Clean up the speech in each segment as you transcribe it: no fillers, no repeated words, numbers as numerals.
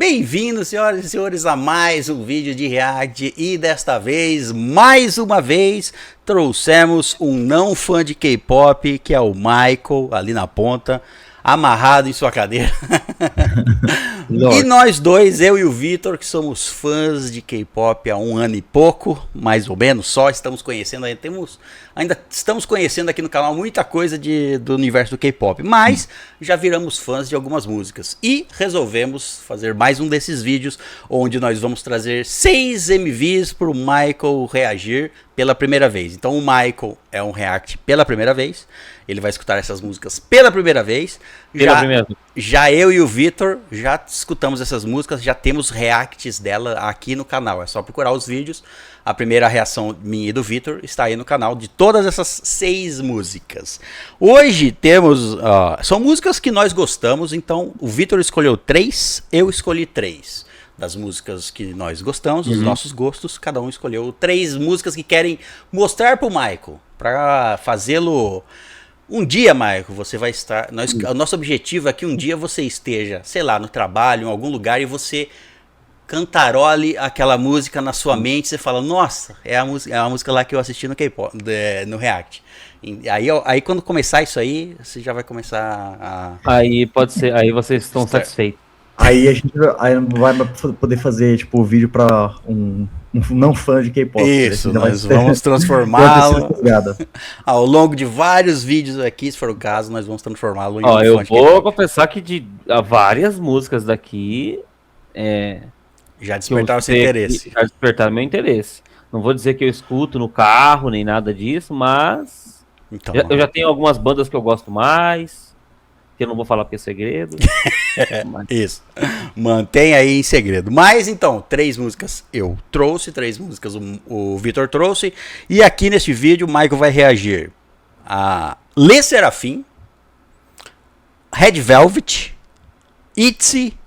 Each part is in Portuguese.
Bem-vindos, senhoras e senhores, a mais um vídeo de React. E desta vez, mais uma vez, trouxemos um não fã de K-pop, que é o Michael, ali na ponta, amarrado em sua cadeira. E nós dois, eu e o Vitor, que somos fãs de K-pop há um ano e pouco, mais ou menos, só estamos conhecendo, ainda estamos conhecendo aqui no canal muita coisa do universo do K-pop, mas já viramos fãs de algumas músicas e resolvemos fazer mais um desses vídeos onde nós vamos trazer 6 MVs para o Michael reagir pela primeira vez. Então o Michael é um react pela primeira vez, ele vai escutar essas músicas pela primeira vez. Já eu e o Vitor já escutamos essas músicas, já temos reacts dela aqui no canal, é só procurar os vídeos. A primeira reação minha e do Vitor está aí no canal de todas essas 6 músicas. Hoje temos, são músicas que nós gostamos, então o Vitor escolheu 3, eu escolhi 3. Das músicas que nós gostamos, dos nossos gostos, cada um escolheu 3 músicas que querem mostrar pro Michael, para fazê-lo. Um dia, Michael, você vai estar. O nosso objetivo é que um dia você esteja, sei lá, no trabalho, em algum lugar, e você cantarole aquela música na sua mente. Você fala, nossa, é a música lá que eu assisti no K-pop, no React. Aí quando começar isso aí, você já vai começar a. Aí pode ser, aí vocês estão satisfeitos. Aí a gente vai poder fazer tipo o vídeo para um não fã de K-pop. Isso, nós vamos transformá-lo ao longo de vários vídeos aqui, se for o caso, nós vamos transformá-lo em um fã de K-pop. Eu vou confessar que de várias músicas daqui já despertaram seu interesse. Já despertaram meu interesse. Não vou dizer que eu escuto no carro, nem nada disso, mas então, eu já tenho algumas bandas que eu gosto mais, que eu não vou falar porque é segredo. Isso, mantém aí em segredo. Mas então, 3 músicas eu trouxe, 3 músicas o Vitor trouxe. E aqui neste vídeo o Michael vai reagir a Le Sserafim, Red Velvet, ITZY,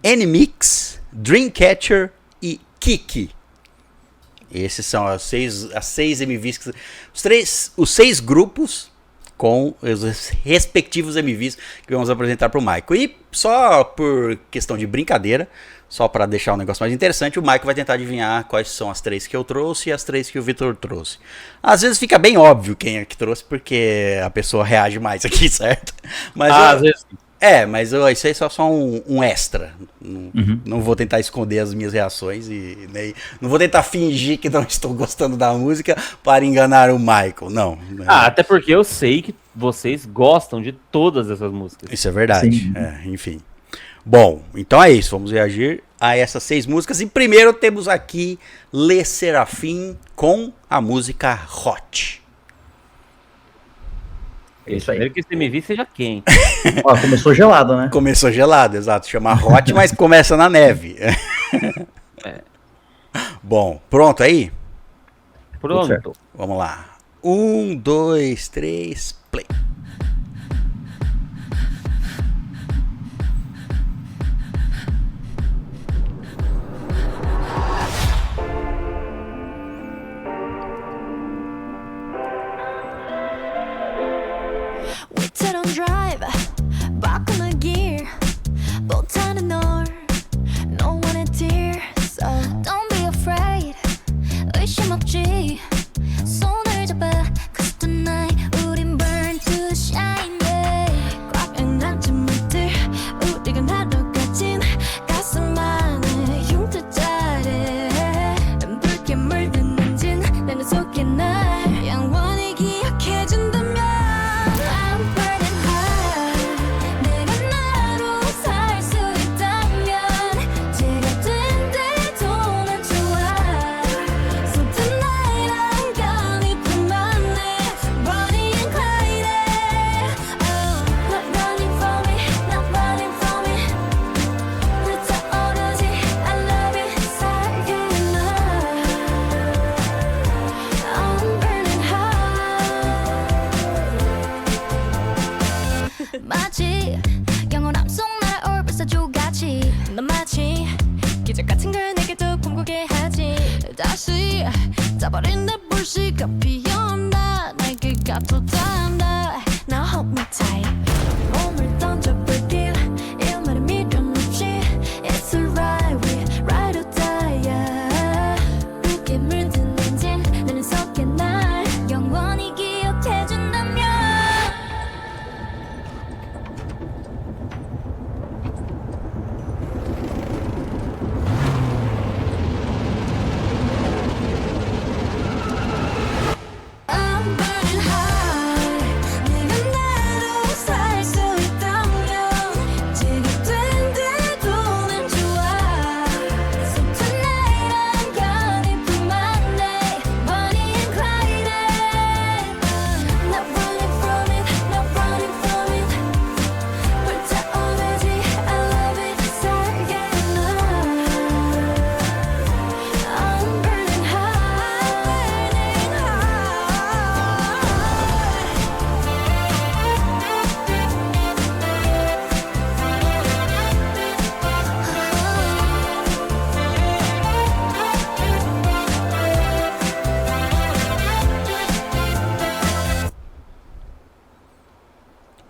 N-Mix, Dreamcatcher e Kiki. Esses são as 6 MVs, os 6 grupos com os respectivos MVs que vamos apresentar para o Michael. E só por questão de brincadeira, só para deixar o negócio mais interessante, o Michael vai tentar adivinhar quais são as 3 que eu trouxe e as 3 que o Vitor trouxe. Às vezes fica bem óbvio quem é que trouxe, porque a pessoa reage mais aqui, certo? Mas às vezes. Mas isso aí é só um extra. Não vou tentar esconder as minhas reações e nem não vou tentar fingir que não estou gostando da música para enganar o Michael. Não. Até porque eu sei que vocês gostam de todas essas músicas. Isso é verdade. Enfim. Bom, então é isso. Vamos reagir a essas 6 músicas. E primeiro temos aqui Le Sserafim com a música Hot. Isso aí. Espero que esse MV seja quente. Começou gelado, né? Começou gelado, exato. Chama Hot, mas começa na neve. Bom, pronto aí? Pronto. Vamos lá. 1, 2, 3, play. It's a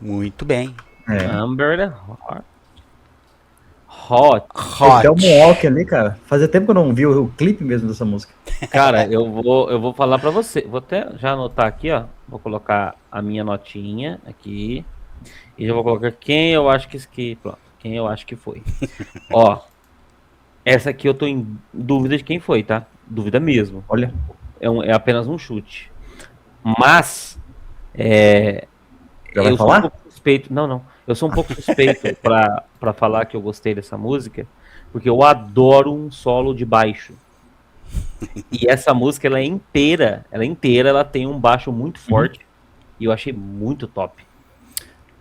Muito bem. Amber Heart. Hot. Até o Moonwalk ali, cara. Fazia tempo que eu não vi o clipe mesmo dessa música. Cara, eu vou falar pra você. Vou até já anotar aqui, ó. Vou colocar a minha notinha aqui. E já vou colocar quem eu acho que pronto, quem eu acho que foi. Ó, essa aqui eu tô em dúvida de quem foi, tá? Dúvida mesmo. Olha. É apenas um chute. Mas, Já vai eu falar? sou um pouco suspeito. Não. Eu sou um pouco suspeito pra falar que eu gostei dessa música, porque eu adoro um solo de baixo. E essa música, ela é inteira, ela tem um baixo muito forte. E eu achei muito top.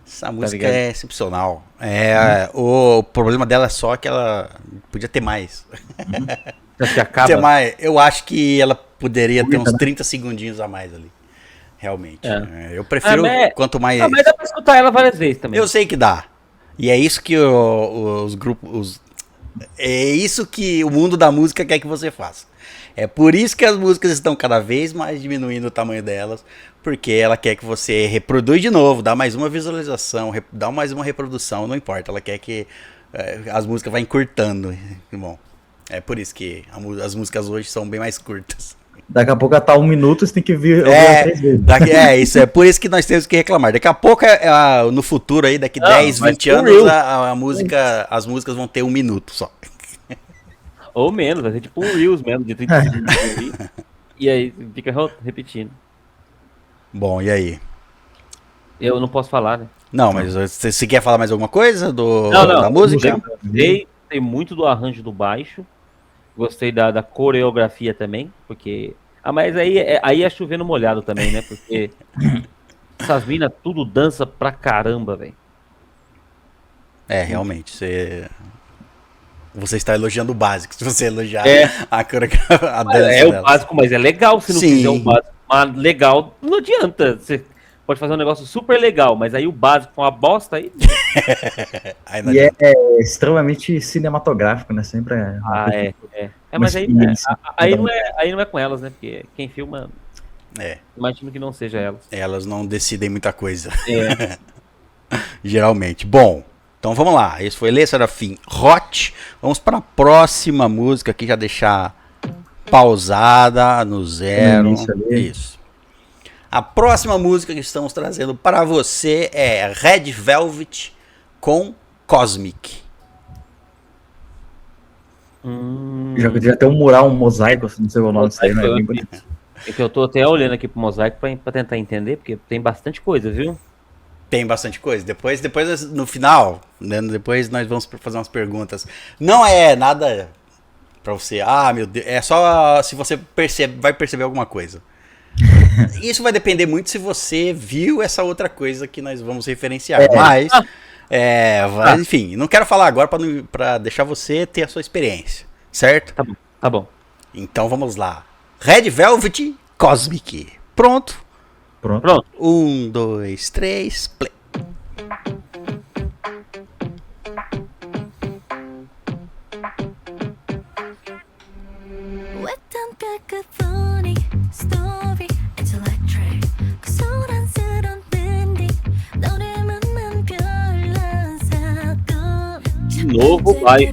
Essa música é excepcional. O problema dela é só que ela podia ter mais. Que acaba. Ter mais. Eu acho que ela poderia ter uns 30 segundinhos a mais ali. Realmente. Eu prefiro quanto mais. Mas dá pra escutar ela várias vezes também. Eu sei que dá. E é isso que os grupos. É isso que o mundo da música quer que você faça. É por isso que as músicas estão cada vez mais diminuindo o tamanho delas. Porque ela quer que você reproduz de novo, dá mais uma visualização, dá mais uma reprodução, não importa. Ela quer que as músicas vá encurtando. Bom, é por isso que as músicas hoje são bem mais curtas. Daqui a pouco tá 1 minuto, você tem que vir 3 vezes. Isso é por isso que nós temos que reclamar. Daqui a pouco, no futuro aí, daqui 10, 20 anos, as músicas vão ter 1 minuto só. Ou menos, vai ser tipo um Reels mesmo, de 30 segundos. E aí fica repetindo. Bom, e aí? Eu não posso falar, né? Não, mas você quer falar mais alguma coisa da música? Gostei muito do arranjo do baixo. Gostei da coreografia também, porque... mas aí é chovendo molhado também, né? Porque essas minas tudo dança pra caramba, velho. Realmente, você está elogiando o básico. Se você elogiar a dança o básico, mas é legal se não fizer o básico. Mas legal, não adianta. Você pode fazer um negócio super legal, mas aí o básico com uma bosta aí... E é extremamente cinematográfico, né? Sempre mas aí não é com elas, né? Porque quem filma... Imagino que não seja elas. Elas não decidem muita coisa. Geralmente. Bom, então vamos lá. Esse foi Lê Serafim Hot. Vamos para a próxima música aqui, já deixar pausada no 0. Isso. A próxima música que estamos trazendo para você é Red Velvet com Cosmic. Já tem um mural, um mosaico, não sei o nome disso aí, né? É bem bonito. É que eu tô até olhando aqui pro mosaico pra tentar entender, porque tem bastante coisa, viu? Tem bastante coisa. Depois no final, né, depois nós vamos fazer umas perguntas. Não é nada pra você, meu Deus, é só se você vai perceber alguma coisa. Isso vai depender muito se você viu essa outra coisa que nós vamos referenciar. Mas, enfim, não quero falar agora pra deixar você ter a sua experiência, certo? Tá bom. Então vamos lá. Red Velvet Cosmic. Pronto. 1, 2, 3, play. De novo, vai.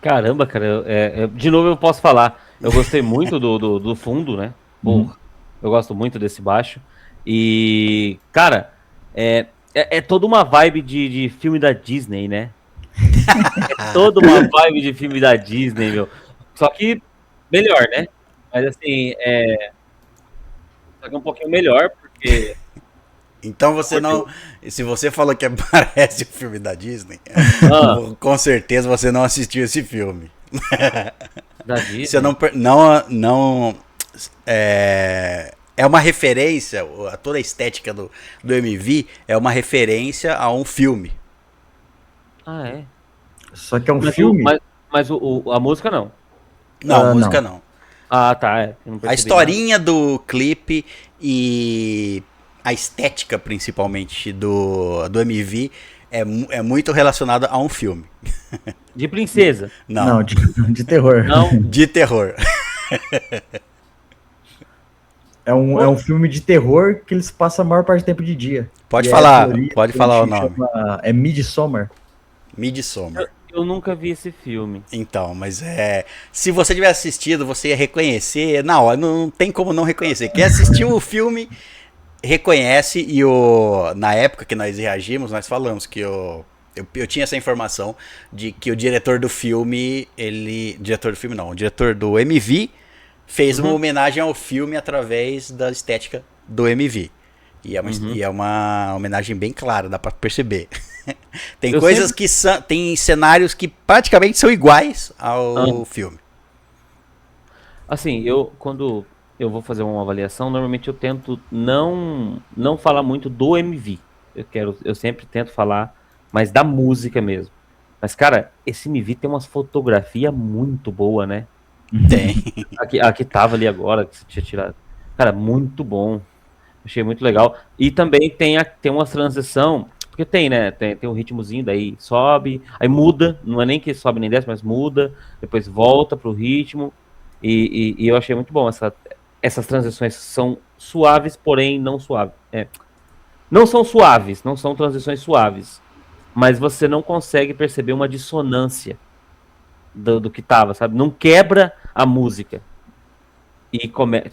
Caramba, cara, de novo eu posso falar. Eu gostei muito do fundo, né? Porra, eu gosto muito desse baixo. E, cara, é toda uma vibe de filme da Disney, né? É toda uma vibe de filme da Disney, meu. Só que melhor, né? Mas assim, só que um pouquinho melhor, porque. Então você não. Se você falou que parece o filme da Disney, Ah, com certeza você não assistiu esse filme. da Disney. Você não é uma referência, toda a estética do MV é uma referência a um filme. Ah, é. Só que é um Mas, filme. mas a música não. Não, Ah, música não. não. Ah, tá. Eu não A percebi historinha do clipe e a estética, principalmente, do MV é muito relacionada a um filme. nada. De princesa. Não, Não, de terror. Não. de terror. É um filme de terror que eles passam a maior parte do tempo de dia. Pode E falar, teoria pode que a falar o gente nome. É Midsommar. Midsommar. Eu nunca vi esse filme. Então, mas se você tiver assistido, você ia reconhecer na hora, não tem como não reconhecer. Quem assistiu o filme reconhece na época que nós reagimos, nós falamos que eu tinha essa informação de que o diretor do filme, o diretor do MV fez uma homenagem ao filme através da estética do MV. E é uma homenagem bem clara, dá pra perceber. Tem Eu coisas sempre- tem cenários que praticamente são iguais ao filme. Assim, quando eu vou fazer uma avaliação, normalmente eu tento não falar muito do MV. Eu sempre tento falar mais da música mesmo. Mas, cara, esse MV tem umas fotografias muito boa, né? Tem. Aqui tava ali agora, que você tinha tirado. Cara, muito bom. Achei muito legal. E também tem uma transição, porque tem, né? Tem um ritmozinho, daí sobe, aí muda, não é nem que sobe nem desce, mas muda, depois volta pro ritmo. E eu achei muito bom. Essas transições são suaves, porém não suaves. Não são suaves, não são transições suaves. Mas você não consegue perceber uma dissonância do que tava, sabe? Não quebra a música.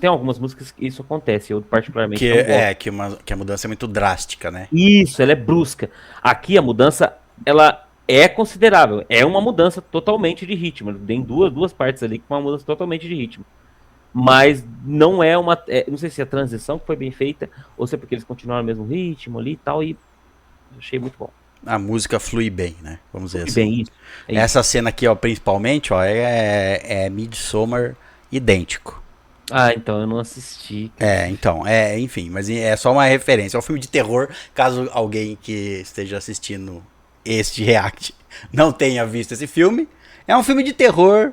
Tem algumas músicas que isso acontece, eu particularmente não gosto. Que a mudança é muito drástica, né? Isso, ela é brusca. Aqui a mudança, ela é considerável. É uma mudança totalmente de ritmo. Tem duas partes ali com uma mudança totalmente de ritmo. Mas não é uma. Não sei se a transição que foi bem feita, ou se é porque eles continuaram no mesmo ritmo ali e tal. E eu achei muito bom. A música flui bem, né? Vamos dizer E assim. bem, isso. É isso. Essa cena aqui, ó, principalmente, ó, é Midsommar idêntico. Ah, então eu não assisti. Então, enfim, mas é só uma referência. É um filme de terror, caso alguém que esteja assistindo este react não tenha visto esse filme. É um filme de terror,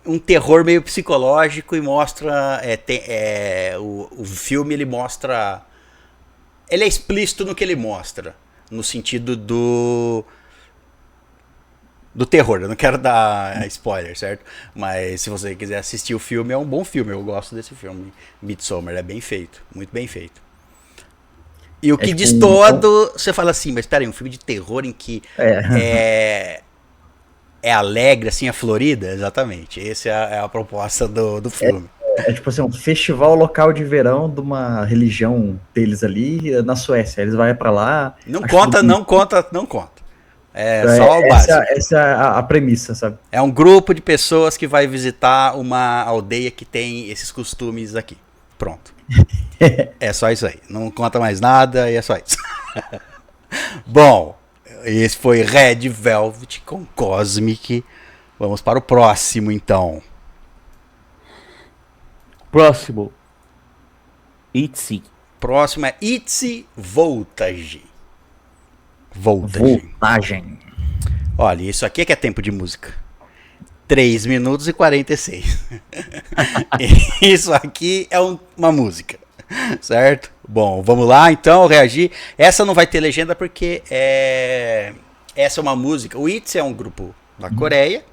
um terror meio psicológico e mostra, o filme ele mostra, ele é explícito no que ele mostra, no sentido do terror. Eu não quero dar spoiler, certo? Mas se você quiser assistir o filme, é um bom filme. Eu gosto desse filme. Midsommar é bem feito, muito bem feito. E o que destoa você fala assim, mas peraí, um filme de terror em que é alegre, assim, é florida? Exatamente. Essa é a proposta do filme. É tipo assim, um festival local de verão de uma religião deles ali na Suécia. Eles vão pra lá. Não conta. É só o essa, básico. essa é a premissa, sabe? É um grupo de pessoas que vai visitar uma aldeia que tem esses costumes aqui. Pronto. É só isso aí. Não conta mais nada e é só isso. Bom, esse foi Red Velvet com Cosmic. Vamos para o próximo, então. Próximo. ITZY. Próximo é Itzy Voltage. Voltage. Olha, isso aqui é que é tempo de música. 3 minutos e 46. Isso aqui é uma música, certo? Bom, vamos lá então reagir. Essa não vai ter legenda porque essa é uma música. O ITZY é um grupo da Coreia,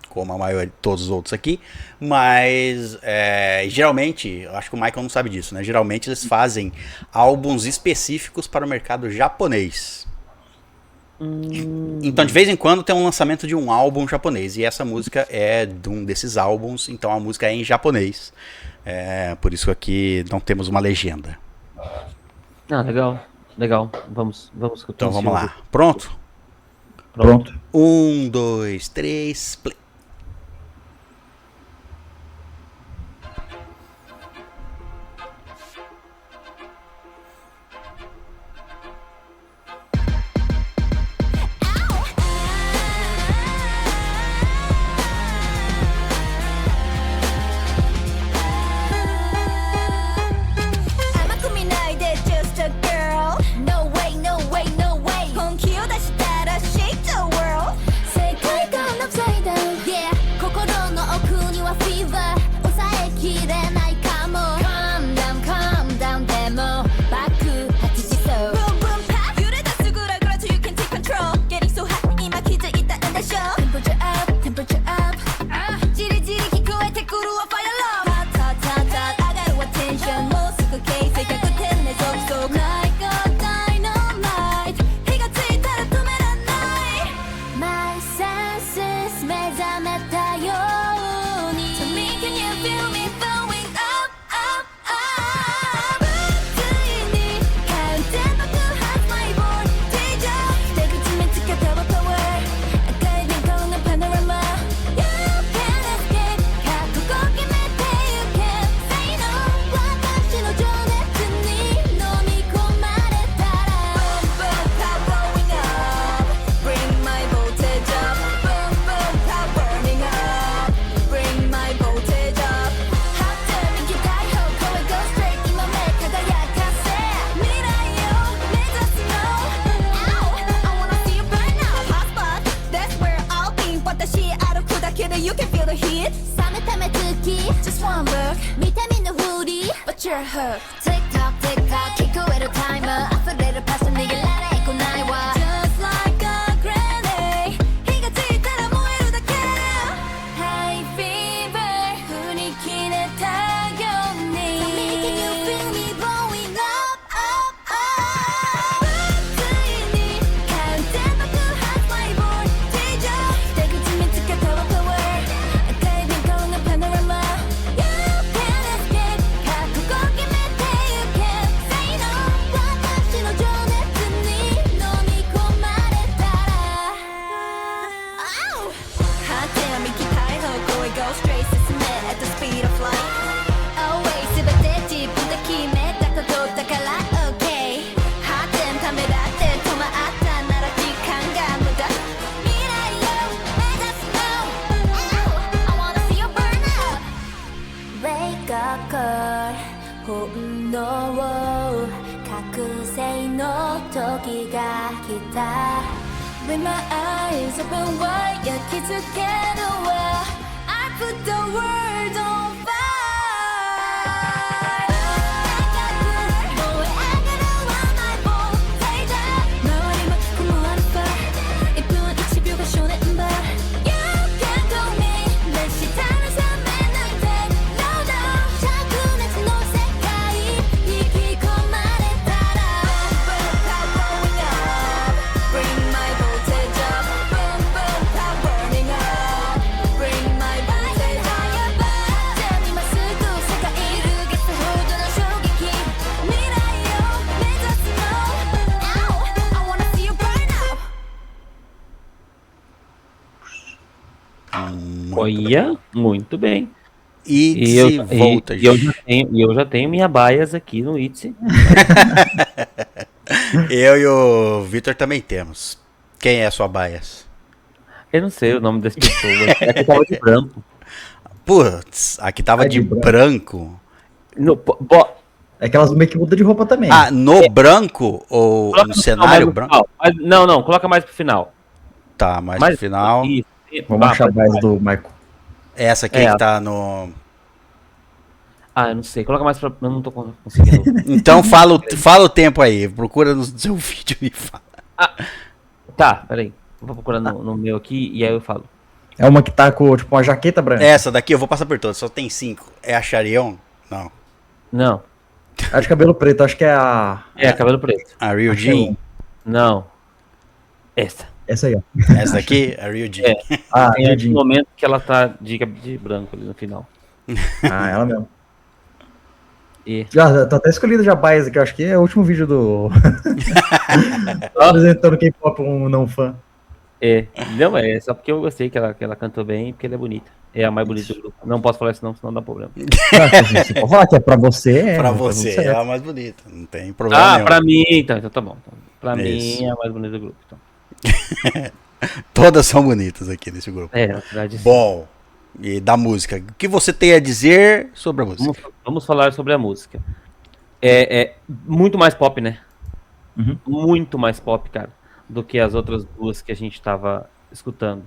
como a maioria de todos os outros aqui, mas geralmente, eu acho que o Michael não sabe disso, né? Geralmente eles fazem álbuns específicos para o mercado japonês. Então, de vez em quando tem um lançamento de um álbum japonês. E essa música é de um desses álbuns, então a música é em japonês. Por isso aqui não temos uma legenda. Ah, legal. Legal. Vamos escutar. Então vamos lá. Pronto? Pronto. 1, 2, 3, play. You can feel the heat 冷めた目つき Just one look 見た目のフーディー But you're hooked Tick tock tick tock 聞こえるタイマー溢れるパス逃げられっこないわ Just like a grenade 火がついたら燃えるだけ High fever 振り切れたように So making you feel me blowing up up up ついに完全爆発マイボール Take off 出口見つけたわ本能を覚醒の時が来た With my eyes open wide 焼き付けるわ I put the world on fire 燃え上がるは my voltage 周り巻き込むアルファ1分1秒が正念場 You can call me 熱したら冷めないで No no 灼熱の世界引き込まれたら Boom boom power going up Bring my voltage up Boom boom power burning up Bring my voltage up じゃあ今すぐ世界揺るがすほどの衝撃未来を目指すの Ow I wanna see you burn up Olha, muito bem. Itzy Voltage. E eu já tenho minha bias aqui no Itzy. Eu e o Vitor também temos. Quem é a sua bias? Eu não sei o nome dessa pessoa. É que tava de branco. Putz, aqui tava de branco. É aquelas meio que muda de roupa também. Ah, no branco ou Coloca no no cenário final, branco? Não, coloca mais pro final. Tá, mais pro final. Isso. Vamos achar mais do Michael. Essa aqui que tá no... Ah, eu não sei. Coloca mais pra... Eu não tô conseguindo. Então fala o tempo aí. Procura no seu vídeo e fala. Tá, peraí. Vou procurar no meu aqui e aí eu falo. É uma que tá com tipo uma jaqueta branca. Essa daqui eu vou passar por todas. Só tem 5. É a Charion? Não. Não. A de cabelo preto, acho que é a... É, cabelo preto. A Ryujin? Não. Essa aí, ó. Essa daqui é a Real G. É. Ah, Tem aquele Jim. momento que ela tá de branco ali no final. Ah, ela mesmo. E Já tá até escolhido já Bias aqui, eu acho que é o último vídeo do. Apresentando K-pop um não fã. não, é só porque eu gostei que ela cantou bem e porque ela é bonita. É a mais bonita do grupo. Não posso falar isso não, senão dá problema. Você pode falar que é pra você, Pra tá você tudo é certo. a mais bonita. Não tem problema Ah, nenhum. pra mim, então tá bom. Pra Isso. mim é a mais bonita do grupo. Então. Todas são bonitas aqui nesse grupo. É, na verdade. sim. Bom, e da música. O que você tem a dizer sobre a música? Vamos falar sobre a música. É muito mais pop, né? Uhum. Muito mais pop, cara, do que as outras duas que a gente tava escutando.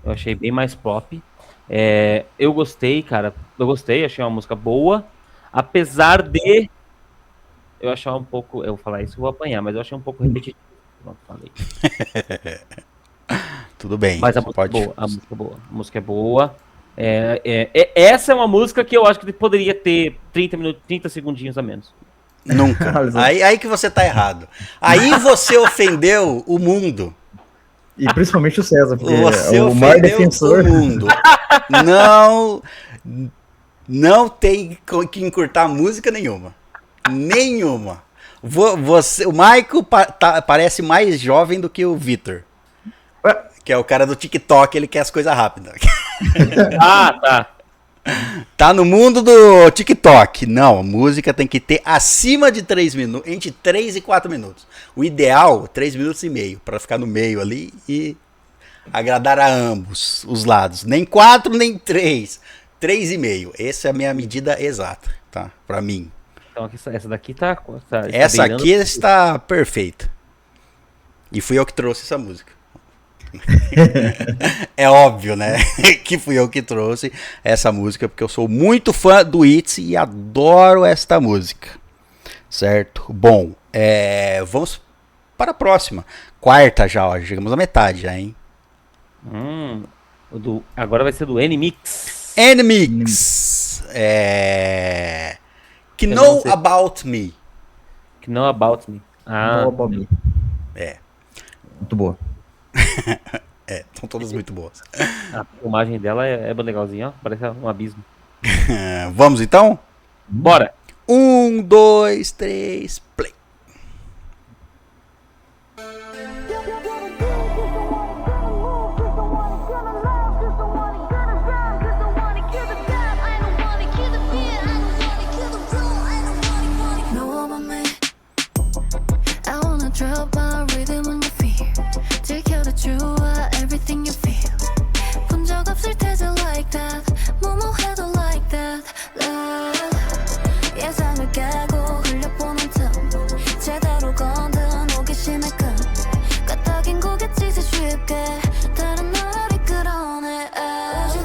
Eu achei bem mais pop. Eu gostei, cara. Eu gostei, achei uma música boa. Apesar de eu achar um pouco. Eu vou falar isso, eu vou apanhar, mas eu achei um pouco repetitivo. Pronto, falei. Tudo bem. Mas a você música pode... é boa. A música é boa. A música é boa. Essa é uma música que eu acho que poderia ter 30 segundinhos a menos. Nunca. Alisson. Aí que você tá errado. Aí você ofendeu o mundo. E principalmente o César, porque Você é o maior ofendeu defensor. o mundo. Não tem que encurtar música nenhuma. Nenhuma. O Michael parece mais jovem do que o Vitor. Ué? Que é o cara do TikTok, ele quer as coisas rápidas. Ah, tá. Tá no mundo do TikTok. Não, a música tem que ter acima de 3 minutos, entre 3 e 4 minutos. O ideal, 3 minutos e meio, pra ficar no meio ali e agradar a ambos os lados. Nem 4, nem 3. 3,5. Essa é a minha medida exata, tá? Pra mim. Então essa daqui tá Essa beirando- aqui está perfeita. E fui eu que trouxe essa música. É óbvio, né? Que fui eu que trouxe essa música, porque eu sou muito fã do ITZY e adoro esta música. Certo? Bom, vamos para a próxima. Quarta já, ó. Chegamos à metade já, hein? Agora vai ser do N-Mix. N-Mix. Que Eu Know não sei. About Me. Que não About Me. Ah, Boa, Bobby. É. Muito boa. São todas muito boas. a filmagem dela é bem legalzinha, ó. Parece um abismo. Vamos então? Bora! 1, 2, 3, play. I wanna drop my rhythm on your feet. 지켜줘 everything you feel. 본 적 없을 테죠 like that. 뭐해도 like that. Love. 예상을 깨고 흘려보는 틈. 제대로 건든 호기심의 끈. 까딱인 고갯짓에 쉽게 다른 나를 끌어내.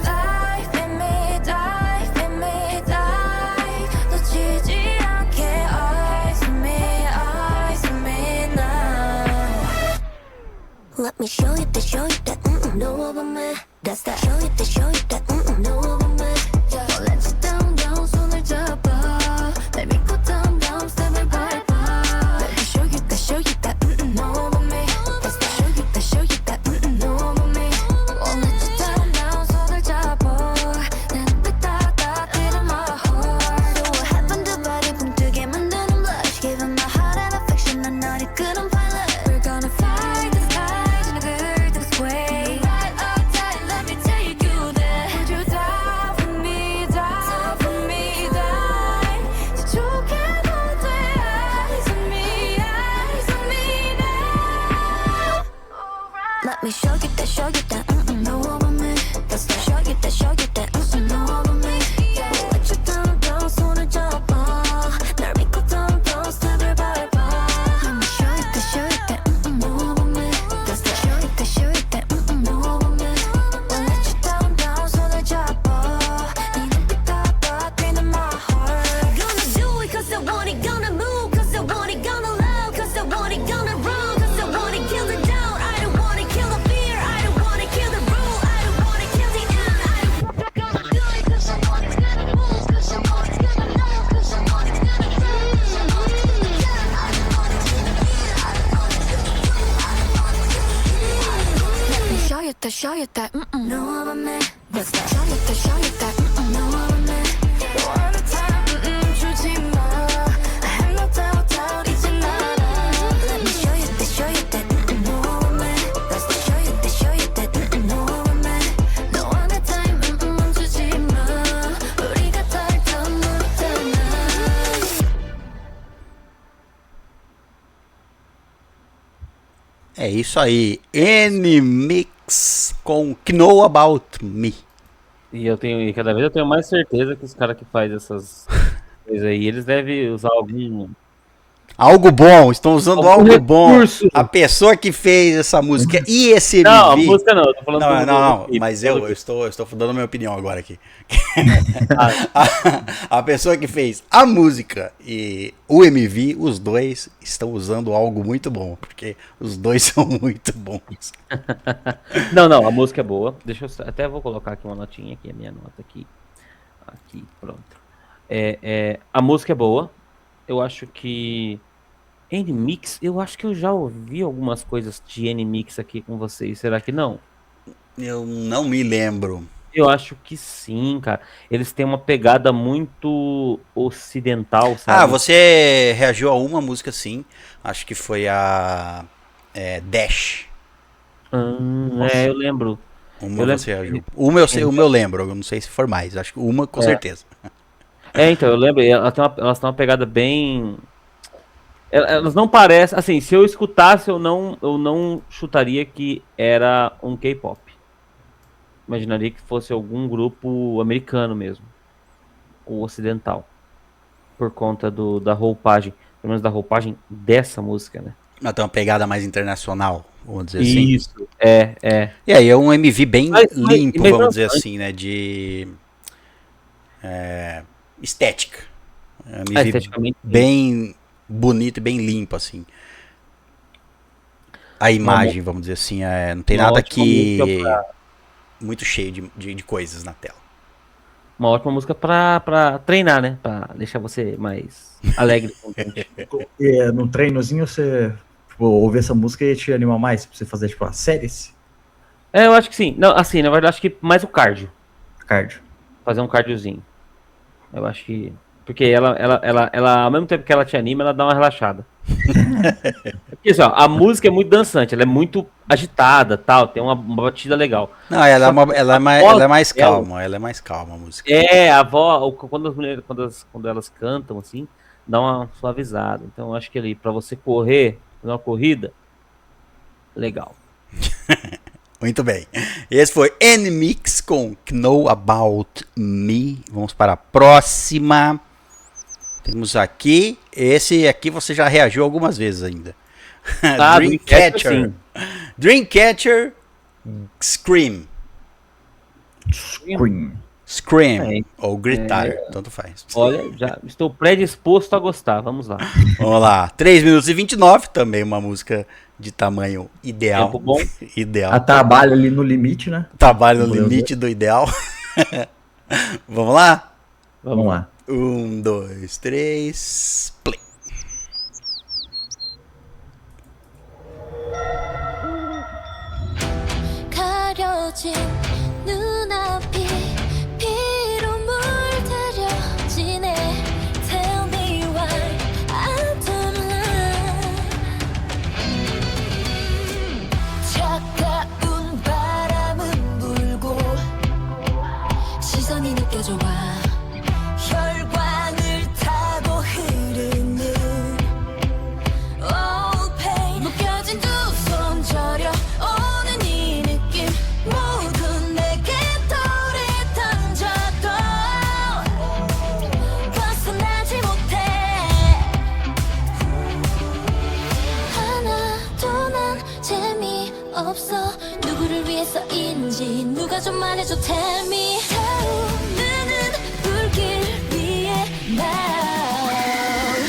Dive in me, dive in me, dive. 놓치지 않게 eyes on me now. Let me show you that, know about me. That's that. Show you that, know about me. Let's get down, 손을 잡아. Let me go down, step을 밟아. Let me show you that, know about me. That's that. Show you that, know about me. Let's get down, 손을 잡아. 내 눈빛 따뜻한 my heart. So what happened to body 붕뜨게 만드는 blush. Giving my heart an affection, 난 너를 끄는 pilot. We're gonna fly the sky, 지나갈 this way. Right up tight, let me take you there. Would you die? show you that. No one me. What's that? Show you that. No one me. Don't wanna time. 주지 마. I have no doubt. 이제 나라. Let me show you that. No one me. Let's show you that. No one me. No one time. 주지 마. 우리가 덜 못하나. É isso aí. N-Mix com Know About Me. E cada vez eu tenho mais certeza que os caras que fazem essas coisas aí, eles devem usar algum. Algo bom, estão usando Algum algo bom. recurso. A pessoa que fez essa música e esse MV. Não, a música não, eu tô falando Não, do clipe, mas do eu clipe. estou dando a minha opinião agora aqui. Ah, A pessoa que fez a música e o MV, os dois estão usando algo muito bom, porque os dois são muito bons. não, a música é boa. Deixa eu até vou colocar aqui uma notinha aqui, a minha nota aqui. Aqui, pronto. A música é boa. Eu acho que N-Mix, eu acho que eu já ouvi algumas coisas de N-Mix aqui com vocês. Será que não? Eu não me lembro. Eu acho que sim, cara. Eles têm uma pegada muito ocidental, sabe? Ah, você reagiu a uma música sim. Acho que foi a Dash. Eu lembro. Uma Eu lembro você reagiu. que- Uma eu lembro, eu não sei se for mais. Acho que uma com certeza. Então, eu lembro. Elas têm uma pegada bem. Elas não parecem. Assim, se eu escutasse, eu não chutaria que era um K-pop. Imaginaria que fosse algum grupo americano mesmo. Ou ocidental. Por conta da roupagem. Pelo menos da roupagem dessa música, né? Ela tem uma pegada mais internacional, vamos dizer assim. Isso. É. E aí é um MV bem Mas- limpo, mas vamos dizer bastante. assim, né? De estética. É um MV Esteticamente. bem bonito e bem limpo, assim. A imagem, vamos dizer assim, não tem uma nada ótima que música muito cheio de coisas na tela. Uma ótima música pra treinar, né? Pra deixar você mais alegre. contente. E, no treinozinho, você ouvir essa música e te anima mais pra você fazer, tipo, as séries? Eu acho que sim. Não, assim, na verdade, acho que mais o cardio. Cardio. Fazer um cardiozinho. Eu acho que. Porque ela, ao mesmo tempo que ela te anima, ela dá uma relaxada. Porque assim, ó, a música é muito dançante, ela é muito agitada, tal, tem uma batida legal. Não, ela é mais dela- calma, ela é mais calma a música. A voz, quando as mulheres, quando elas cantam assim, dá uma suavizada. Então eu acho que ali, pra você correr, fazer uma corrida, legal. Muito bem. Esse foi N-Mix com Know About Me. Vamos para a próxima. Temos aqui. Esse aqui você já reagiu algumas vezes ainda. Dreamcatcher, sim. Dreamcatcher Scream. Scream. Ou gritar, tanto faz. Olha, já estou predisposto a gostar, vamos lá. Vamos lá. 3 minutos e 29. Também uma música de tamanho ideal. Tempo bom. Ideal. A trabalho ali no limite, né? Trabalho no limite do ideal. Vamos lá? Vamos lá. 1, 2, 3, play. 가려진 눈앞이 피로 물들여지네. Tell me why I don't lie. 차가운 바람은 불고 시선이 느껴져 와. 혈관을 타고 흐르는 Oh pain 묶여진 두 손 저려 오는 이 느낌 모두 내게 돌이던져도 벗어나지 못해 하나도 난 재미없어 누구를 위해서인지 누가 좀 말해줘 Tell me 타오르는 불길 위에 now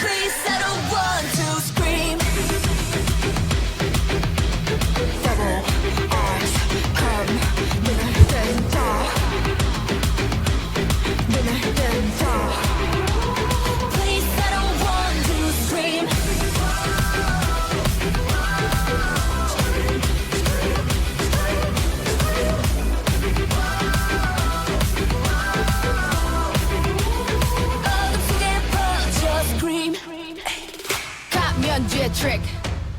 Please I don't want to scream Double R's come 눈을 뜬다 눈을 뜬다 Please I don't want to scream trick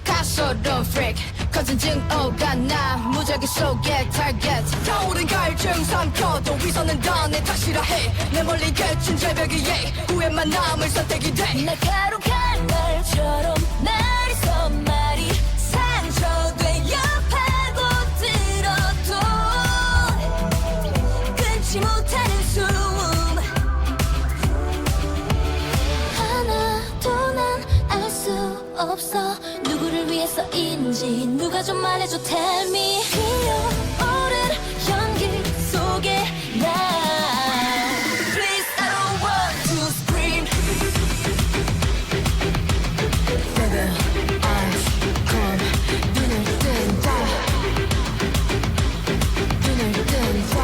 가소로운 freak 커진 증오가 나 무작위 속의 target 타오른 갈증 삼켜도 위선은 더내 탓이라 해내 멀리 그친 절벽 위에 후회만 남을 선택이 돼 날카로운 칼날처럼 날이서 말이 상처되어 파고들어도 끊지 못하는 숨 하나도 난 알 수 없어 누구를 위해서인지 누가 좀 말해줘 tell me 피어오른 연기 속에 나 Please I don't want to scream Baby eyes come 눈을 뜬다 눈을 뜬다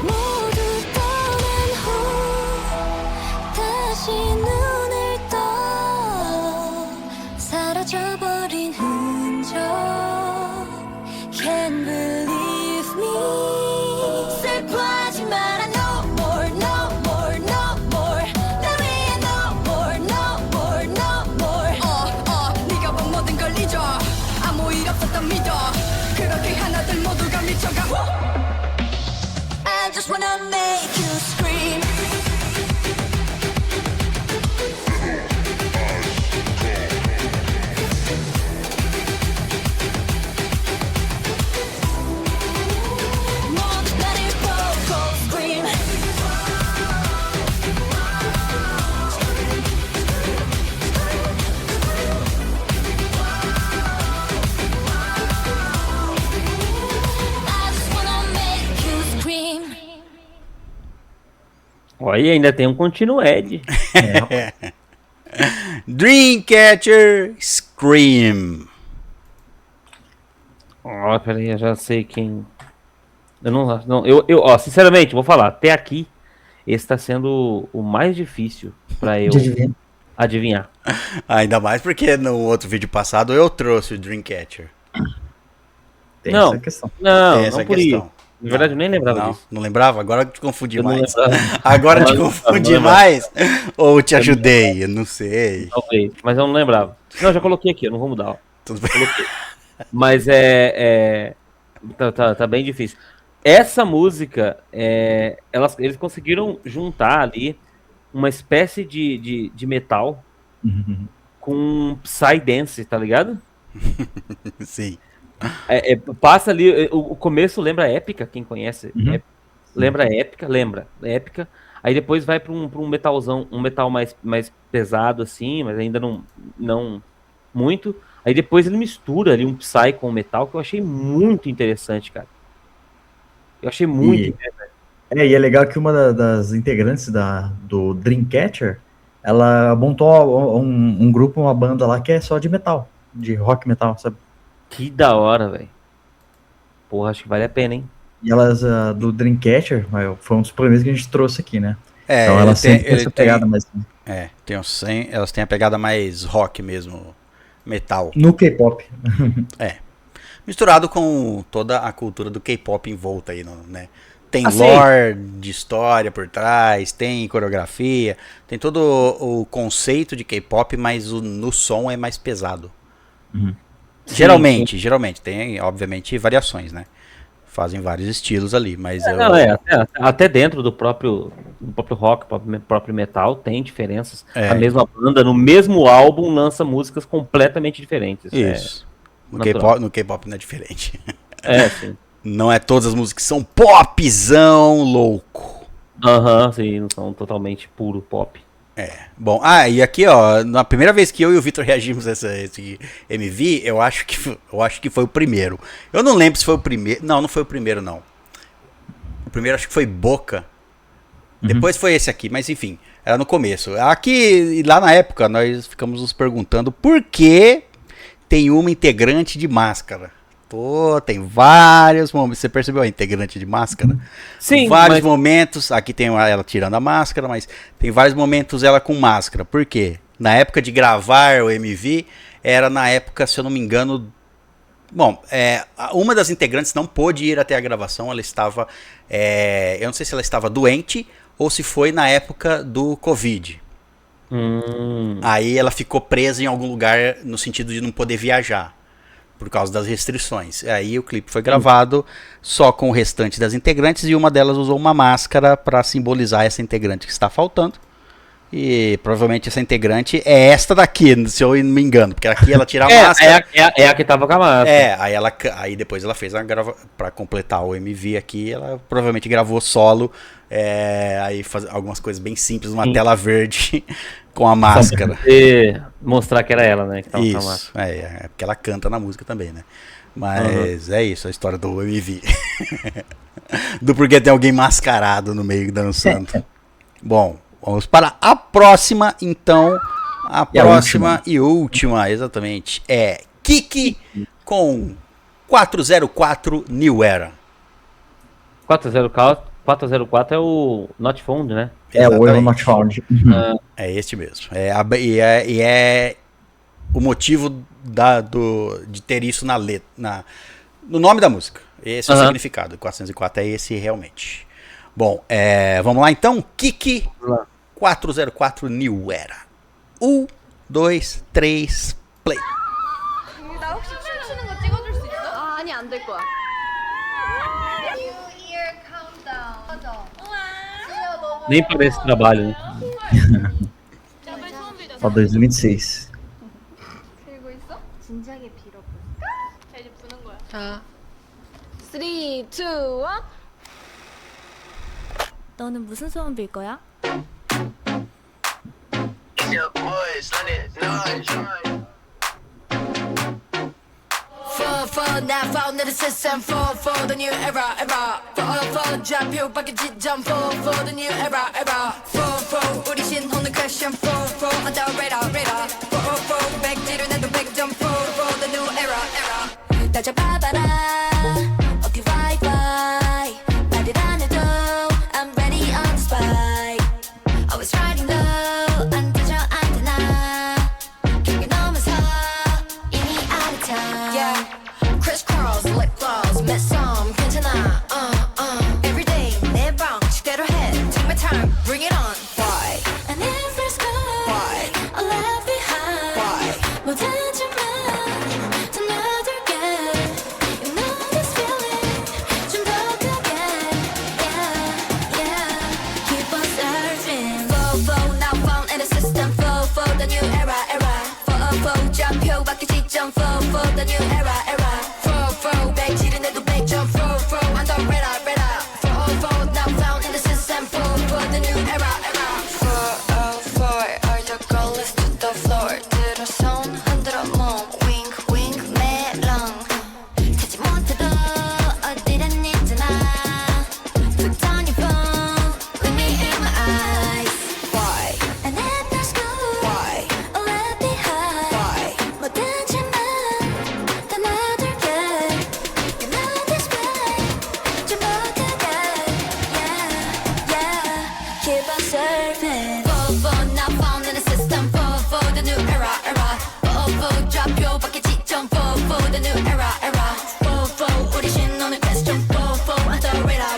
모두 떠난 후 다시 눈을 떠 사라져버린 흔적 Can't believe me 슬퍼하지 마라 no more no more no more 날 위해 no more no more no more 네가 본 모든 걸 잊어 아무 일 없었던 믿어 그렇게 하나들 모두가 미쳐가 I just wanna make you scream 모두 나를 보고 scream I just wanna make you scream Olha, ainda tem um continued. É, rapaz. Dreamcatcher Scream. Ó, peraí, eu já sei quem. Eu não, ó, sinceramente, vou falar, até aqui, esse tá sendo o mais difícil pra eu De adivinhar. adivinhar. Ainda mais porque no outro vídeo passado eu trouxe o Dreamcatcher. Tem Não. essa questão. Não, Tem essa não por questão. isso. Na verdade, eu nem lembrava Não, disso. não lembrava? Agora eu te confundi Eu não mais. lembrava. Agora eu te Não confundi lembrava. mais? Ou te ajudei? Eu não sei. Talvez, mas eu não lembrava. Não, já coloquei aqui, eu não vou mudar, ó. Tudo bem. Coloquei. Mas tá bem difícil. Essa música, eles conseguiram juntar ali uma espécie de metal Uhum. com Psydance, tá ligado? Sim. Passa ali, o começo lembra épica, quem conhece, Uhum. lembra épica, aí depois vai pra um metalzão, um metal mais pesado assim, mas ainda não muito, aí depois ele mistura ali um Psy com o metal, que eu achei muito interessante, cara. Eu achei muito E- interessante. E é legal que uma das integrantes do Dreamcatcher, ela montou um grupo, uma banda lá que é só de metal, de rock metal, sabe? Que da hora, velho. Porra, acho que vale a pena, hein? E elas, do Dreamcatcher, foi um dos primeiros que a gente trouxe aqui, né? É, Então ele ela sempre tem ele essa pegada mais elas têm a pegada mais rock mesmo, metal. no K-pop. Misturado com toda a cultura do K-pop em volta aí, né? Tem Assim. lore de história por trás, tem coreografia, tem todo o conceito de K-pop, mas no som é mais pesado. Geralmente, tem obviamente variações, né? Fazem vários estilos ali, mas Não, até dentro do próprio rock, próprio metal, tem diferenças. É. A mesma banda, no mesmo álbum, lança músicas completamente diferentes. Isso. natural. No K-pop não é diferente. Sim. Não é todas as músicas que são popzão louco. Aham, sim, não são totalmente puro pop. Bom, e aqui, ó, na primeira vez que eu e o Vitor reagimos a esse MV, eu acho que foi o primeiro. Eu não lembro se foi o primeiro. Não foi o primeiro, não. O primeiro acho que foi Boca. Depois foi esse aqui, mas enfim, era no começo. Aqui, lá na época, nós ficamos nos perguntando por que tem uma integrante de máscara. Pô, tem vários momentos. Você percebeu a integrante de máscara? Sim, vários mas- momentos. Aqui tem ela tirando a máscara, mas tem vários momentos ela com máscara. Por quê? Na época de gravar o MV, era na época, se eu não me engano. Bom, uma das integrantes não pôde ir até a gravação. Ela estava. Eu não sei se ela estava doente ou se foi na época do Covid. Aí ela ficou presa em algum lugar no sentido de não poder viajar, por causa das restrições. Aí o clipe foi gravado só com o restante das integrantes e uma delas usou uma máscara para simbolizar essa integrante que está faltando. E provavelmente essa integrante é esta daqui, se eu não me engano, porque aqui ela tira a máscara. É a que tava com a máscara. Aí depois ela fez para completar o MV aqui, ela provavelmente gravou solo, aí faz algumas coisas bem simples, uma tela verde com a máscara. Mostrar que era ela, né? Que tava com a Isso, máscara. é porque ela canta na música também, né? Mas é isso, a história do MV. Do porquê tem alguém mascarado no meio dançando. Bom, vamos para a próxima, então. A próxima e última, exatamente. É Kiki com 404 New Era. 404 é o Not Found, né? É o Erro Not Found. É este mesmo. É o motivo de ter isso no nome da música. Esse é o significado. 404 é esse realmente. Bom, vamos lá então. Kiki 404 New Era. 1, 2, 3, play. 나 혹시 춤추는 거 찍어줄 수 있어? 아, 아니 안 될 거야. New Year Countdown. 맞아. 우와. 너무. Nem parece trabalho, né? Só 2026. 들고 있어? 진지하게 빌어볼까? 자 이제 부는 거야. 자. 3, 2, 1. 너는 무슨 소원 빌 거야? For now found in the system for the new era for 좌표 바뀌지 jump for the new era for 우리 신혼은 question for on the radar for 백지를 내도 백점 for the new era 다 잡아봐라 okay bye bye 말을 안 해도 I'm ready on the spot always riding low 안 되죠 안 되나 경계 넘어서 이미 out of time yeah crisscross lip gloss met some 괜찮아 everyday 내 방식대로 해 take my time bring it on why And if there's good, why I'll left behind. why 모든지만 더 나들게. You know this feeling 좀 더 크게. Yeah, yeah. Keep on surfing. for now found in the system for the new era for 좌표 바뀌지 jump for the new era for 백지를 내도 백점 for on the radar for now found in the system for the new era for all the girls to the floor 들어 손 흔들어 몸 wink wink 메롱 찾지 못해도 어디든 있잖아 Put down your phone look me in my eyes why And if there's good, why I'll left behind. why 모든지만 더 나들게. You know this way 좀 더 크게. Yeah, yeah. Keep on surfing. for now found in the system for the new era for 좌표 바뀌지 jump for the new era for 우리 신혼은 question for on the radar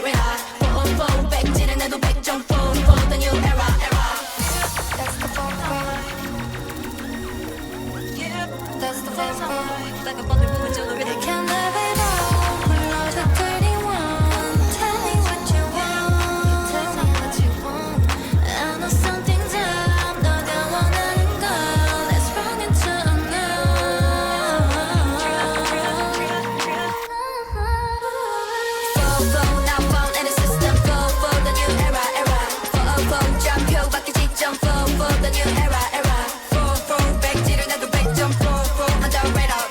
for 백지를 내도 백점 for the new era that's the that's the like a bundle moving to the rhythm Can live it all. 불러줘 31. Tell me what you want. Tell me what you want. I know something's up. 너가 원하는 걸. Let's run into a for now found in the system for the new era for 좌표 바뀌지 jump for the new era for 백지를 내도 백점 for on the radar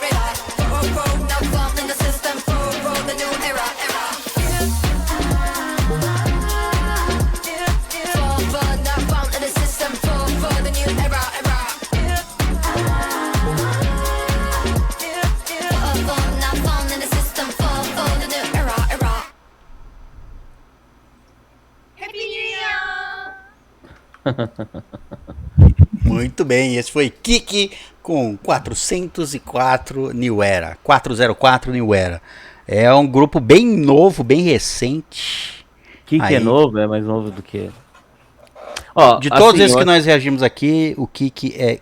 for now found in the system for the new era for now found in the system for the new era for now found in the system for the new era 해피 뉴 이어. Muito bem, esse foi Kiki com 404 New Era. 404 New Era. É um grupo bem novo, bem recente. Que Aí. é novo, é mais novo do que. Ó, De todos assim, esses que nós reagimos aqui, o que é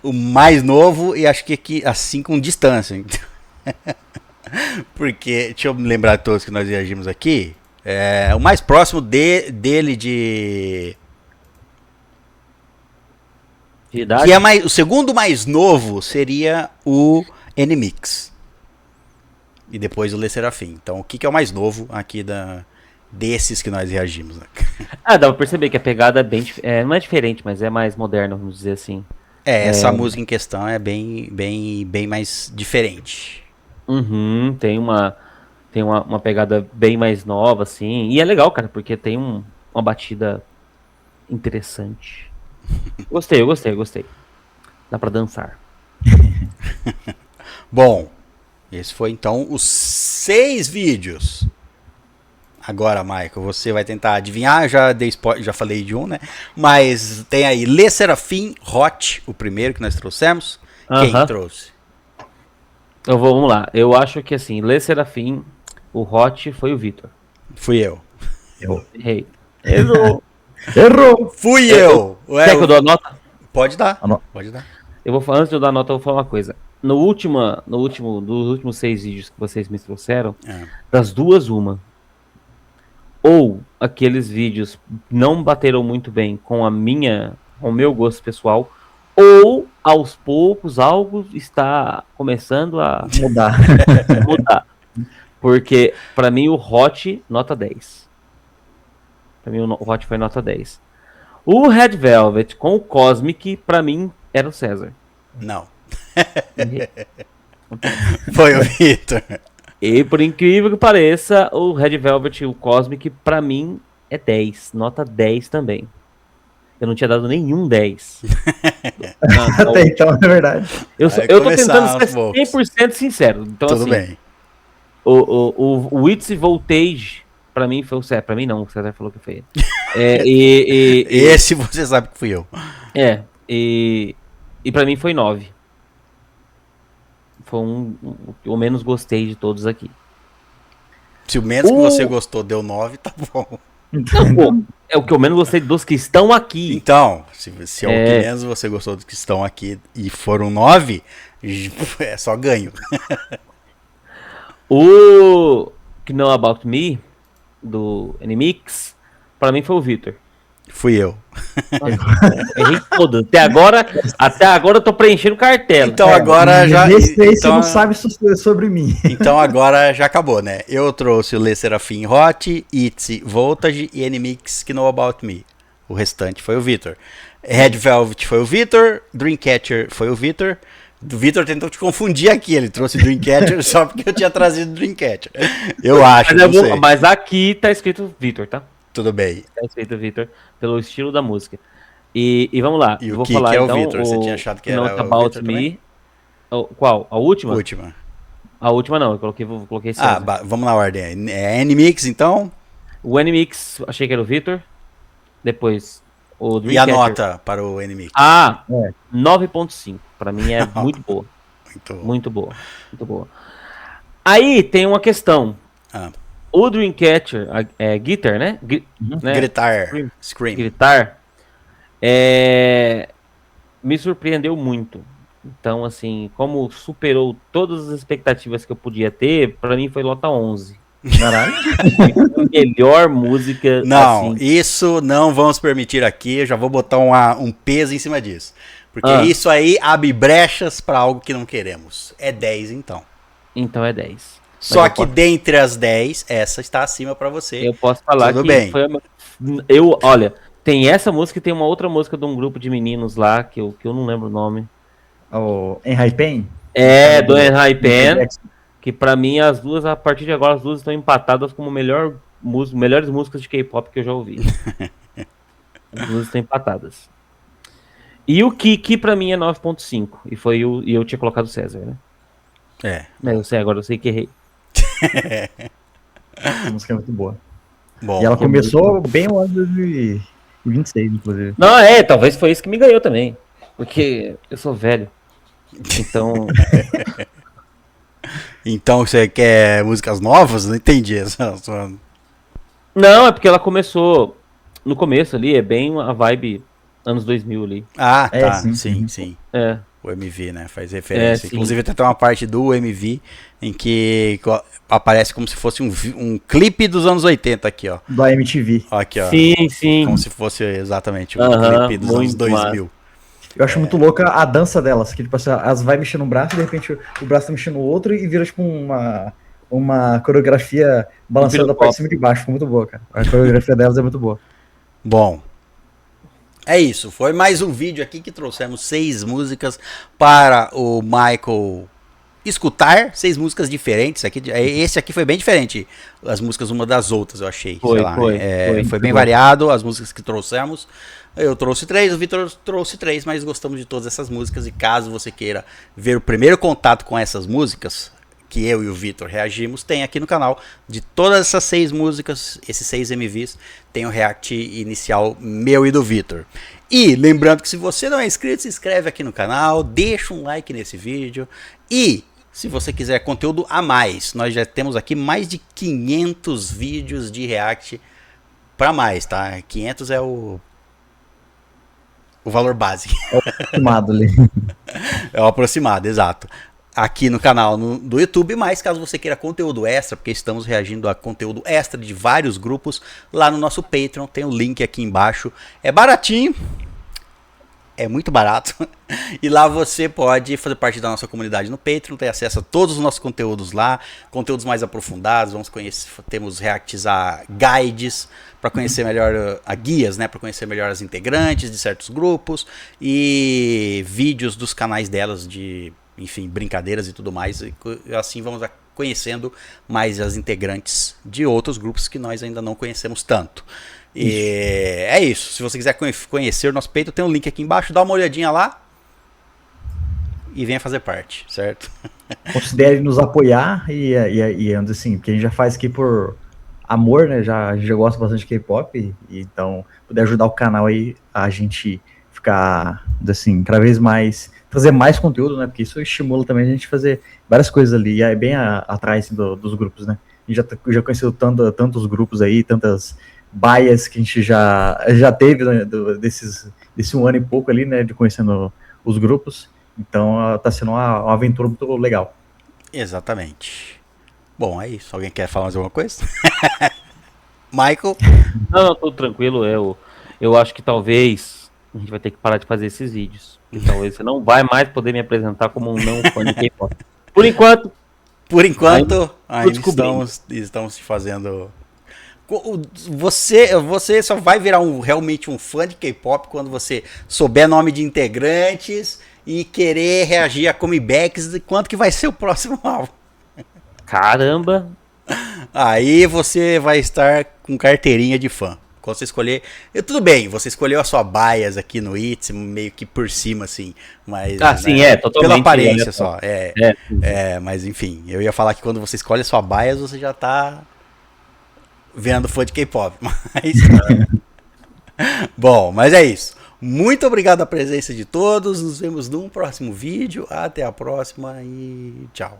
o mais novo e acho que aqui, assim, com distância. Então. Porque, deixa eu me lembrar de todos que nós reagimos aqui. O mais próximo dele de idade. que é o segundo mais novo seria o NMix. E depois o Le Serafim. Então, o que é o mais novo aqui desses que nós reagimos? Né? Dá pra perceber que a pegada é bem. Não é diferente, mas é mais moderna, vamos dizer assim. Essa música em questão é bem mais diferente. Uhum, tem uma pegada bem mais nova, assim. E é legal, cara, porque tem uma batida interessante. Eu gostei. Dá pra dançar. Bom, esse foi então os 6 vídeos. Agora, Michael, você vai tentar adivinhar. Já dei spoiler, já falei de um, né? Mas tem aí Le Serafim Hot, o primeiro que nós trouxemos. Quem trouxe? Vamos lá. Eu acho que assim, Le Serafim, o Hot foi o Vitor. Fui eu. Errei. Errou. Errou! Fui eu! Quer que eu dou a nota? Pode dar. Pode dar. Antes de eu dar a nota, eu vou falar uma coisa. Dos últimos 6 vídeos que vocês me trouxeram, das duas, uma. Ou aqueles vídeos não bateram muito bem com o meu gosto pessoal, ou aos poucos algo está começando a mudar. Porque pra mim o Hot, nota 10. Pra mim o Hot foi nota 10. O Red Velvet com o Cosmic, pra mim, era o César. Não. Foi o Vitor. E por incrível que pareça, o Red Velvet e o Cosmic, pra mim, é 10. Nota 10 também. Eu não tinha dado nenhum 10. Até então, é verdade. Eu tô tentando ser 100% sincero. Então, tudo assim, bem. O Witz Voltage, pra mim, foi o César. Pra mim, não. O César falou que foi ele. Esse você sabe que fui eu. E pra mim foi 9. Foi o menos gostei de todos aqui. Se o menos que você gostou deu 9, tá bom. Não, pô, é o que eu menos gostei dos que estão aqui. Então, se é o que menos você gostou dos que estão aqui e foram 9, é só ganho. O Know About Me, do NMix, pra mim foi o Vitor. Fui eu. Errei todo. Até agora eu tô preenchendo cartela. Então agora já. Você não sabe sobre mim. Então agora já acabou, né? Eu trouxe o Le Serafim Hot, Itzy Voltage e NMix que Know About Me. O restante foi o Vitor. Red Velvet foi o Vitor. Dreamcatcher foi o Vitor. O Vitor tentou te confundir aqui. Ele trouxe Dreamcatcher só porque eu tinha trazido Dreamcatcher. Eu acho, mas aqui tá escrito Vitor, tá? Tudo bem. Tá escrito Vitor, pelo estilo da música. E vamos lá. E eu vou que falar, é o então, Vitor? Você tinha achado que era o About Me. Qual? A última? Última. A última não, eu coloquei César. Vamos na ordem. É NMix, então? O NMix, achei que era o Vitor. Depois, o E Dreamcatcher. a nota para o NMix? 9.5. Pra mim é muito boa. Muito boa. Muito boa. Aí tem uma questão. O Dreamcatcher, Guitar, né? Gritar. Scream. Gritar. Me surpreendeu muito. Então, assim, como superou todas as expectativas que eu podia ter, pra mim foi nota 11. Caralho. Melhor música. Não, assim. isso não vamos permitir aqui. Eu já vou botar um peso em cima disso. Porque isso aí abre brechas pra algo que não queremos. É 10, então. Então é 10. Só que dentre as 10, essa está acima pra você. Eu posso falar Tudo que bem. foi olha, tem essa música e tem uma outra música de um grupo de meninos lá, que eu não lembro o nome. O Enhypen? Do Enhypen, que pra mim as duas, a partir de agora, as duas estão empatadas como melhores músicas de K-pop que eu já ouvi. As duas estão empatadas. E o Kiki pra mim é 9.5, e eu tinha colocado o César, né? Mas eu sei que errei. A música é muito boa. Bom, e ela começou bem no ano de 2026, inclusive. Não, talvez foi isso que me ganhou também. Porque eu sou velho. Então. Então você quer músicas novas? Não entendi essa. Não, é porque ela começou no começo ali, é bem a vibe anos 2000 ali. Ah, É, tá. sim, Sim, sim. sim. É, O MV, né? Faz referência. sim. Inclusive, tem até uma parte do MV em que aparece como se fosse um clipe dos anos 80 aqui, ó. Da MTV. Ó, aqui, ó. Sim, sim. Como se fosse exatamente um Aham, clipe dos anos muito 2000. Eu acho muito louca a dança delas, que tipo assim, elas vai mexendo um braço, de repente o braço tá mexendo o outro e vira tipo uma coreografia balançando Vira da parte um de cima e de baixo. Ficou muito boa, cara. A coreografia delas é muito boa. Bom, é isso. Foi mais um vídeo aqui que trouxemos 6 músicas para o Michael escutar. 6 músicas diferentes. Esse aqui foi bem diferente, as músicas uma das outras, eu achei. Foi, sei lá, foi, foi foi. bem variado as músicas que trouxemos. Eu trouxe 3, o Vitor trouxe 3, mas gostamos de todas essas músicas. E caso você queira ver o primeiro contato com essas músicas, que eu e o Vitor reagimos, tem aqui no canal. De todas essas 6 músicas, esses 6 MVs, tem o react inicial meu e do Vitor. E lembrando que se você não é inscrito, se inscreve aqui no canal, deixa um like nesse vídeo. E se você quiser conteúdo a mais, nós já temos aqui mais de 500 vídeos de react para mais, tá? 500 é o valor base. Filmado ali. É o aproximado, exato. Aqui no canal do YouTube, mas caso você queira conteúdo extra, porque estamos reagindo a conteúdo extra de vários grupos, lá no nosso Patreon, tem o link aqui embaixo. É baratinho, é muito barato, e lá você pode fazer parte da nossa comunidade no Patreon, ter acesso a todos os nossos conteúdos lá, conteúdos mais aprofundados, temos reacts a guides, para conhecer melhor, a guias, né, para conhecer melhor as integrantes de certos grupos, e vídeos dos canais delas de, enfim, brincadeiras e tudo mais, e assim vamos conhecendo mais as integrantes de outros grupos que nós ainda não conhecemos tanto. E é isso. Se você quiser conhecer o nosso peito, tem um link aqui embaixo, dá uma olhadinha lá e venha fazer parte, certo? Considere nos apoiar e assim, porque a gente já faz aqui por amor, né? A gente já gosta bastante de K-pop, e então puder ajudar o canal aí, a gente ficar, assim, cada vez mais, trazer mais conteúdo, né? Porque isso estimula também a gente fazer várias coisas ali, e é bem atrás assim, dos grupos, né? A gente já conheceu tantos grupos aí, tantas baias que a gente já teve, né, desse 1 ano e pouco ali, né? De conhecendo os grupos. Então tá sendo uma aventura muito legal. Exatamente. Bom, é isso. Alguém quer falar mais alguma coisa? Michael? Não, tô tranquilo. Eu acho que talvez a gente vai ter que parar de fazer esses vídeos. E talvez você não vai mais poder me apresentar como um não fã de K-pop. Por enquanto, ainda estamos te fazendo. Você só vai virar realmente um fã de K-pop quando você souber nome de integrantes e querer reagir a comebacks de quanto que vai ser o próximo álbum. caramba. Aí você vai estar com carteirinha de fã. Quando você escolher. Tudo bem, você escolheu a sua bias aqui no It's, meio que por cima, assim. Mas. Sim, totalmente. Pela aparência só. É. Mas enfim, eu ia falar que quando você escolhe a sua bias, você já tá vendo fã de K-pop. Mas. Bom, mas é isso. Muito obrigado pela presença de todos. Nos vemos num próximo vídeo. Até a próxima e tchau.